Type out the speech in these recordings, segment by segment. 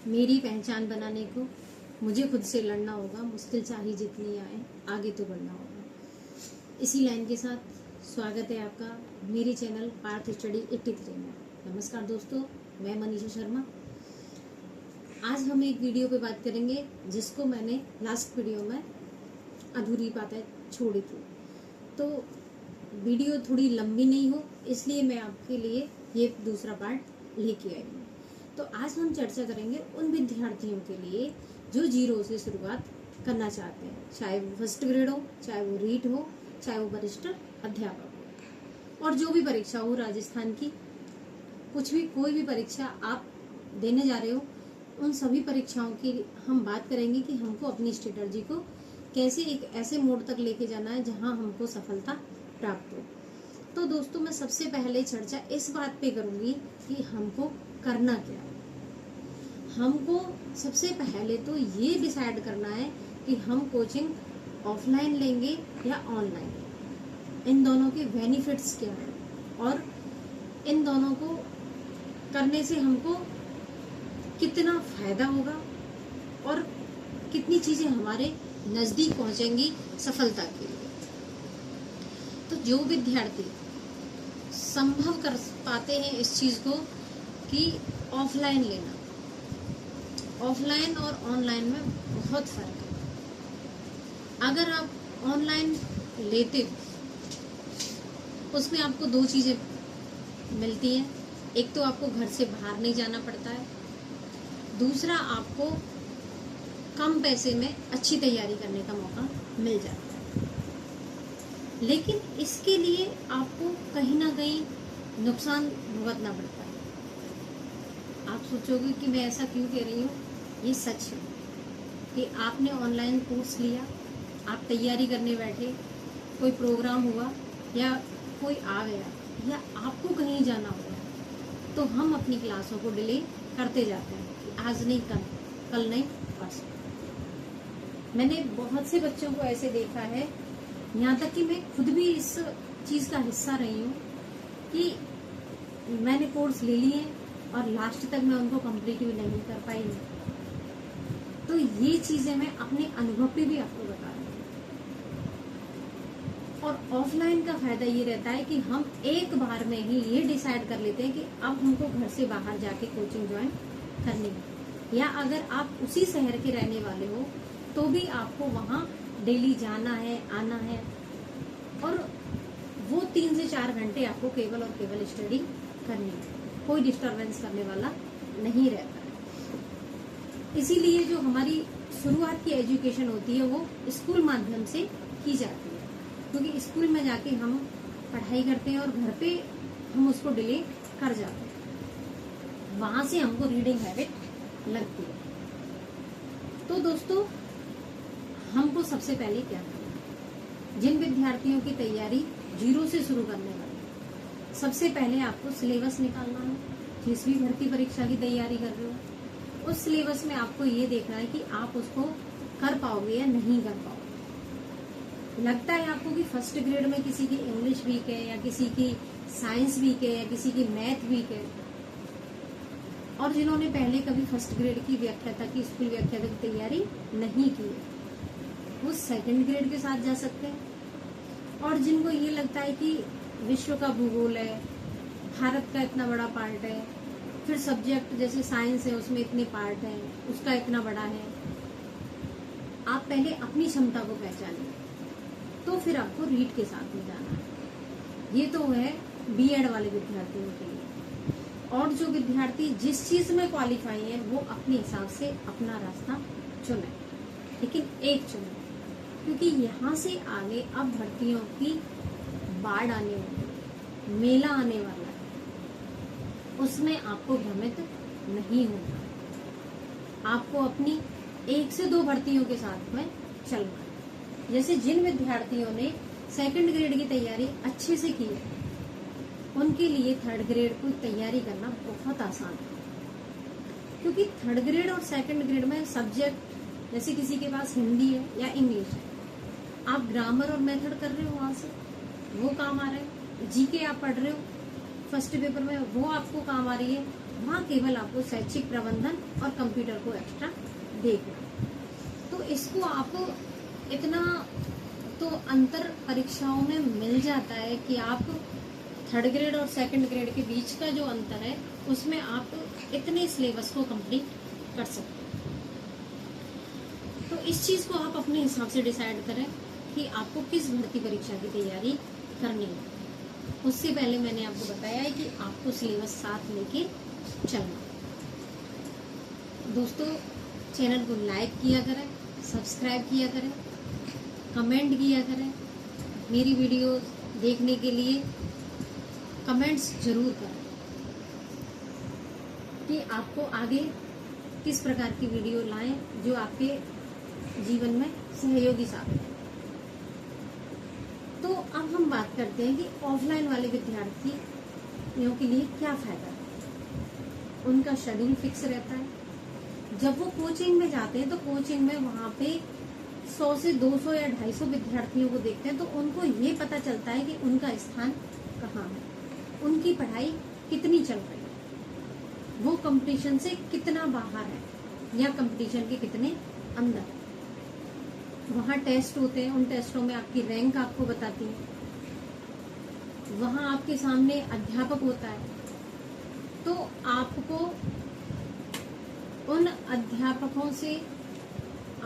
मेरी पहचान बनाने को मुझे खुद से लड़ना होगा, मुश्किल चाहे जितनी आए आगे तो बढ़ना होगा। इसी लाइन के साथ स्वागत है आपका मेरे चैनल पार्थ स्टडी 83 में। नमस्कार दोस्तों, मैं मनीषा शर्मा। आज हम एक वीडियो पे बात करेंगे जिसको मैंने लास्ट वीडियो में अधूरी बातें छोड़ी थी, तो वीडियो थोड़ी लंबी नहीं हो इसलिए मैं आपके लिए ये दूसरा पार्ट लेके आई हूँ। तो आज हम चर्चा करेंगे उन विद्यार्थियों के लिए जो जीरो से शुरुआत करना चाहते हैं, चाहे वो फर्स्ट ग्रेड हो, चाहे वो रीट हो, चाहे वो वरिष्ठ अध्यापक हो, और जो भी परीक्षा हो राजस्थान की, कुछ भी कोई भी परीक्षा आप देने जा रहे हो, उन सभी परीक्षाओं की हम बात करेंगे कि हमको अपनी स्ट्रेटजी को कैसे एक ऐसे मोड़ तक लेके जाना है जहां हमको सफलता प्राप्त हो। तो दोस्तों, मैं सबसे पहले चर्चा इस बात पे करूंगी कि हमको करना क्या है। हमको सबसे पहले तो ये डिसाइड करना है कि हम कोचिंग ऑफलाइन लेंगे या ऑनलाइन, इन दोनों के बेनिफिट्स क्या हैं और इन दोनों को करने से हमको कितना फायदा होगा और कितनी चीजें हमारे नजदीक पहुंचेंगी सफलता के लिए। तो जो विद्यार्थी संभव कर पाते हैं इस चीज को कि ऑफलाइन लेना, ऑफलाइन और ऑनलाइन में बहुत फर्क है। अगर आप ऑनलाइन लेते हो उसमें आपको दो चीजें मिलती हैं, एक तो आपको घर से बाहर नहीं जाना पड़ता है, दूसरा आपको कम पैसे में अच्छी तैयारी करने का मौका मिल जाता है। लेकिन इसके लिए आपको कहीं ना कहीं नुकसान भुगतना पड़ता है। आप सोचोगे कि मैं ऐसा क्यों कह रही हूँ, ये सच है कि आपने ऑनलाइन कोर्स लिया, आप तैयारी करने बैठे, कोई प्रोग्राम हुआ या कोई आ गया या आपको कहीं जाना हुआ, तो हम अपनी क्लासों को डिले करते जाते हैं कि आज नहीं कल नहीं परसों। मैंने बहुत से बच्चों को ऐसे देखा है, यहाँ तक कि मैं खुद भी इस चीज का हिस्सा रही हूँ कि मैंने कोर्स ले लिए और लास्ट तक मैं उनको कंप्लीट भी नहीं कर पाई। तो ये चीजें मैं अपने अनुभव पे भी आपको बता रही हूँ। और ऑफलाइन का फायदा ये रहता है कि हम एक बार में ही ये डिसाइड कर लेते हैं कि अब हमको घर से बाहर जाके कोचिंग ज्वाइन करनी है, या अगर आप उसी शहर के रहने वाले हो तो भी आपको वहाँ डेली जाना है, आना है, और वो 3 से 4 घंटे आपको केवल और केवल स्टडी करनी है, कोई डिस्टरबेंस करने वाला नहीं रहता है। इसीलिए जो हमारी शुरुआत की एजुकेशन होती है वो स्कूल माध्यम से की जाती है, क्योंकि स्कूल में जाके हम पढ़ाई करते हैं और घर पे हम उसको डिले कर जाते हैं, वहां से हमको रीडिंग हैबिट लगती है। तो दोस्तों, हमको सबसे पहले क्या करना है, जिन विद्यार्थियों की तैयारी जीरो से शुरू करने वाले, सबसे पहले आपको सिलेबस निकालना है। जिस भी भर्ती परीक्षा की तैयारी कर रहे हो उस सिलेबस में आपको ये देखना है कि आप उसको कर पाओगे या नहीं कर पाओगे। लगता है आपको कि फर्स्ट ग्रेड में किसी की इंग्लिश वीक है या किसी की साइंस वीक है या किसी की मैथ वीक है, और जिन्होंने पहले कभी फर्स्ट ग्रेड की व्याख्याता की, स्कूल व्याख्याता की तैयारी नहीं की है, वो सेकंड ग्रेड के साथ जा सकते हैं। और जिनको ये लगता है कि विश्व का भूगोल है, भारत का इतना बड़ा पार्ट है, फिर सब्जेक्ट जैसे साइंस है उसमें इतने पार्ट हैं, उसका इतना बड़ा है, आप पहले अपनी क्षमता को पहचानिए, तो फिर आपको रीट के साथ में जाना है। ये तो है बीएड वाले विद्यार्थियों के लिए। और जो विद्यार्थी जिस चीज में क्वालिफाई है वो अपने हिसाब से अपना रास्ता चुने, लेकिन एक चुने, क्योंकि यहाँ से आगे अब भर्तियों की बाढ़ आने वाली है, मेला आने वाला है, उसमें आपको भ्रमित नहीं होना। आपको अपनी 1 से 2 भर्तियों के साथ में चलना है। जैसे जिन विद्यार्थियों ने सेकंड ग्रेड की तैयारी अच्छे से की है, उनके लिए थर्ड ग्रेड की तैयारी करना बहुत आसान है, क्योंकि थर्ड ग्रेड और सेकंड ग्रेड में सब्जेक्ट, जैसे किसी के पास हिंदी है या इंग्लिश है, आप ग्रामर और मेथड कर रहे हो, वहां से वो काम आ रहा है। जीके आप पढ़ रहे हो फर्स्ट पेपर में, वो आपको काम आ रही है। वहाँ केवल आपको शैक्षिक प्रबंधन और कंप्यूटर को एक्स्ट्रा देखना। तो इसको आप इतना तो अंतर परीक्षाओं में मिल जाता है कि आप थर्ड ग्रेड और सेकंड ग्रेड के बीच का जो अंतर है उसमें आप इतने सिलेबस को कंप्लीट कर सकते हैं। तो इस चीज़ को आप अपने हिसाब से डिसाइड करें कि आपको किस भर्ती परीक्षा की तैयारी करनी है। उससे पहले मैंने आपको बताया है कि आपको सिलेबस साथ लेके चलना। दोस्तों, चैनल को लाइक किया करें, सब्सक्राइब किया करें, कमेंट किया करें। मेरी वीडियो देखने के लिए कमेंट्स जरूर करें कि आपको आगे किस प्रकार की वीडियो लाएं जो आपके जीवन में सहयोगी साबित है। तो अब हम बात करते हैं कि ऑफलाइन वाले विद्यार्थियों के लिए क्या फायदा है। उनका शेड्यूल फिक्स रहता है। जब वो कोचिंग में जाते हैं तो कोचिंग में वहाँ पे 100 से 200 या 250 विद्यार्थियों को देखते हैं, तो उनको ये पता चलता है कि उनका स्थान कहाँ है, उनकी पढ़ाई कितनी चल रही है, वो कंपटीशन से कितना बाहर है या कंपटीशन के कितने अंदर है। वहाँ टेस्ट होते हैं, उन टेस्टों में आपकी रैंक आपको बताती है। वहाँ आपके सामने अध्यापक होता है, तो आपको उन अध्यापकों से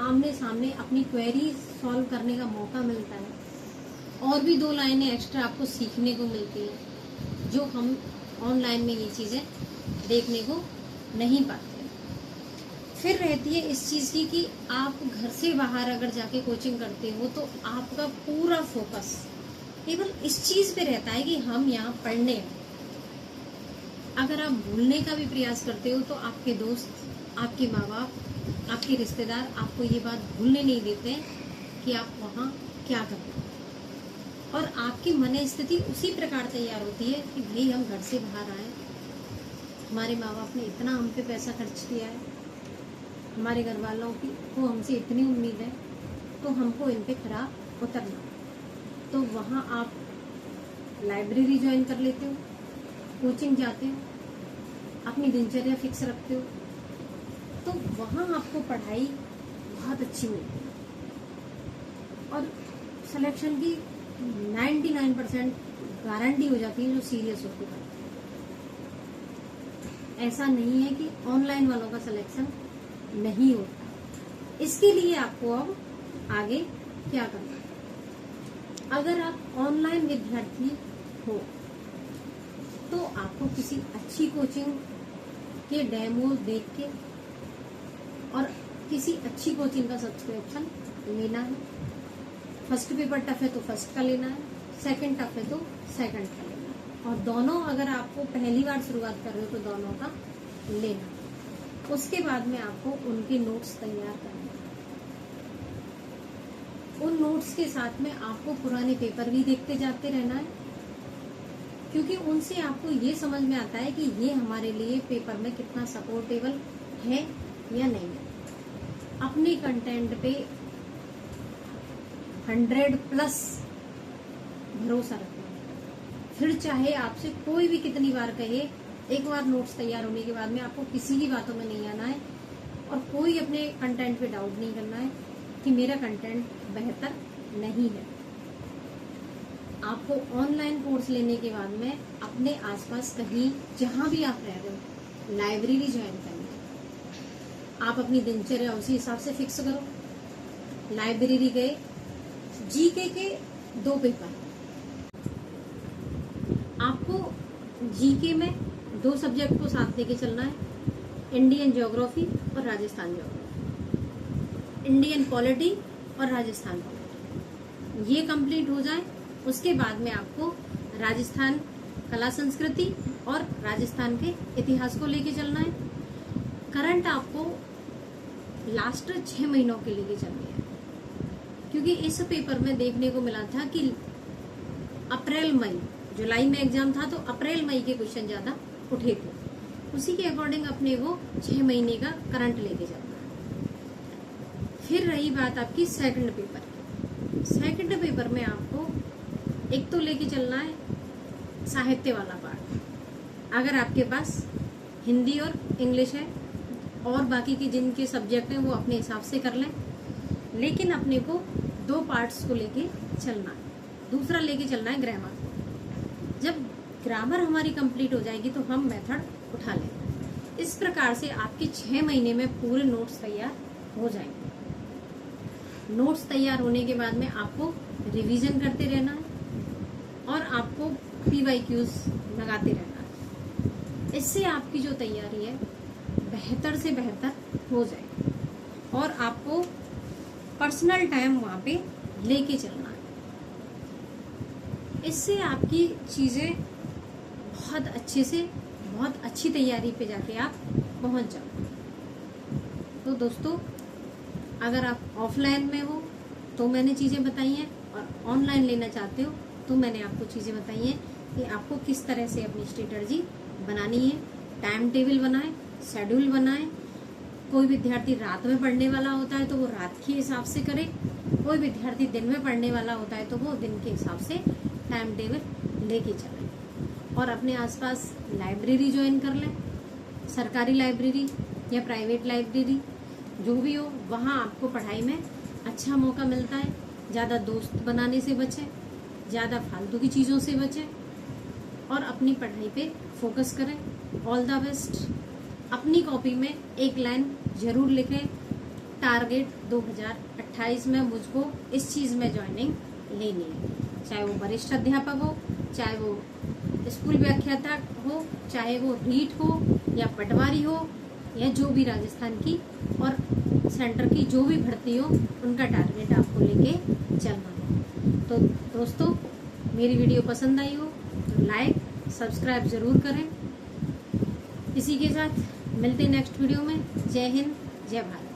आमने सामने अपनी क्वेरी सॉल्व करने का मौका मिलता है और भी 2 लाइनें एक्स्ट्रा आपको सीखने को मिलती है जो हम ऑनलाइन में ये चीज़ें देखने को नहीं पाते। फिर रहती है इस चीज़ की कि आप घर से बाहर अगर जाके कोचिंग करते हो तो आपका पूरा फोकस केवल इस चीज़ पे रहता है कि हम यहाँ पढ़ने हैं। अगर आप भूलने का भी प्रयास करते हो तो आपके दोस्त, आपके माँ बाप, आपके रिश्तेदार आपको ये बात भूलने नहीं देते हैं कि आप वहाँ क्या कर रहे हो। और आपकी मन स्थिति उसी प्रकार तैयार होती है कि भाई हम घर से बाहर आए, हमारे माँ बाप ने इतना हम पे पैसा खर्च किया है, हमारे घर वालों की को हमसे इतनी उम्मीद है, तो हमको इन पे खरा उतरना। तो वहाँ आप लाइब्रेरी ज्वाइन कर लेते हो, कोचिंग जाते हो, अपनी दिनचर्या फिक्स रखते हो, तो वहाँ आपको पढ़ाई बहुत अच्छी मिलती है और सिलेक्शन की 99% गारंटी हो जाती है जो सीरियस होकर पढ़ते हैं। ऐसा नहीं है कि ऑनलाइन वालों का सिलेक्शन नहीं होता। इसके लिए आपको अब आगे क्या करना है। अगर आप ऑनलाइन विद्यार्थी हो तो आपको किसी अच्छी कोचिंग के डेमो देख के और किसी अच्छी कोचिंग का सब्सक्रिप्शन लेना है। फर्स्ट पेपर टफ है तो फर्स्ट का लेना है, सेकंड टफ है तो सेकंड का लेना है, और दोनों अगर आपको पहली बार शुरुआत कर रहे हो तो दोनों का लेना। उसके बाद में आपको उनके नोट्स तैयार करने हैं। उन नोट्स के साथ में आपको पुराने पेपर भी देखते जाते रहना है, क्योंकि उनसे आपको ये समझ में आता है कि ये हमारे लिए पेपर में कितना सपोर्टेबल है या नहीं है। अपने कंटेंट पे 100+ भरोसा रखना है। फिर चाहे आपसे कोई भी कितनी बार कहे, एक बार नोट्स तैयार होने के बाद में आपको किसी की बातों में नहीं आना है और कोई अपने कंटेंट पे डाउट नहीं करना है कि मेरा कंटेंट बेहतर नहीं है। आपको ऑनलाइन कोर्स लेने के बाद में अपने आसपास कहीं जहाँ भी आप रह रहे हो लाइब्रेरी ज्वाइन करनी है। आप अपनी दिनचर्या उसी हिसाब से फिक्स करो। लाइब्रेरी गए, जीके के 2 पेपर, आपको जीके में 2 सब्जेक्ट को साथ लेके चलना है, इंडियन ज्योग्राफी और राजस्थान ज्योग्राफी, इंडियन पॉलिटी और राजस्थान पॉलिटी। ये कंप्लीट हो जाए उसके बाद में आपको राजस्थान कला संस्कृति और राजस्थान के इतिहास को लेके चलना है। करंट आपको लास्ट 6 महीनों के लेके चलनी है, क्योंकि इस पेपर में देखने को मिला था कि अप्रैल मई, जुलाई में एग्जाम था तो अप्रैल मई के क्वेश्चन ज्यादा उठे थे। उसी के अकॉर्डिंग अपने वो 6 महीने का करंट लेके चलना है। फिर रही बात आपकी सेकंड पेपर की। सेकंड पेपर में आपको एक तो लेके चलना है साहित्य वाला पार्ट। अगर आपके पास हिंदी और इंग्लिश है, और बाकी के जिनके सब्जेक्ट हैं वो अपने हिसाब से कर लें, लेकिन अपने को 2 पार्ट्स को लेके चलना है। दूसरा लेके चलना है ग्रामर। जब ग्रामर हमारी कंप्लीट हो जाएगी तो हम मेथड उठा लेंगे। इस प्रकार से आपके 6 महीने में पूरे नोट्स तैयार हो जाएंगे। नोट्स तैयार होने के बाद में आपको रिवीजन करते रहना है और आपको PYQs लगाते रहना है। इससे आपकी जो तैयारी है बेहतर से बेहतर हो जाएगी और आपको पर्सनल टाइम वहाँ पे लेके चलना है। इससे आपकी चीज़ें बहुत अच्छे से, बहुत अच्छी तैयारी पे जाके आप पहुँच जाओ। तो दोस्तों, अगर आप ऑफलाइन में हो तो मैंने चीज़ें बताई हैं, और ऑनलाइन लेना चाहते हो तो मैंने आपको चीज़ें बताई हैं कि आपको किस तरह से अपनी स्ट्रेटजी बनानी है। टाइम टेबल बनाएं, शेड्यूल बनाएं। कोई विद्यार्थी रात में पढ़ने वाला होता है तो वो रात के हिसाब से करे, कोई विद्यार्थी दिन में पढ़ने वाला होता है तो वो दिन के हिसाब से टाइम टेबल लेके चलें। और अपने आसपास लाइब्रेरी ज्वाइन कर लें, सरकारी लाइब्रेरी या प्राइवेट लाइब्रेरी जो भी हो, वहाँ आपको पढ़ाई में अच्छा मौका मिलता है। ज़्यादा दोस्त बनाने से बचें, ज़्यादा फालतू की चीज़ों से बचें और अपनी पढ़ाई पे फोकस करें। All the best. अपनी कॉपी में एक लाइन जरूर लिखें, टारगेट 2028 में मुझको इस चीज़ में ज्वाइनिंग लेनी है। चाहे वो वरिष्ठ अध्यापक हो, चाहे वो स्कूल व्याख्याता हो, चाहे वो रीट हो या पटवारी हो, या जो भी राजस्थान की और सेंटर की जो भी भर्ती हो, उनका टारगेट आपको लेके चलना है। तो दोस्तों, मेरी वीडियो पसंद आई हो तो लाइक सब्सक्राइब ज़रूर करें। इसी के साथ मिलते हैं नेक्स्ट वीडियो में। जय हिंद, जय भारत।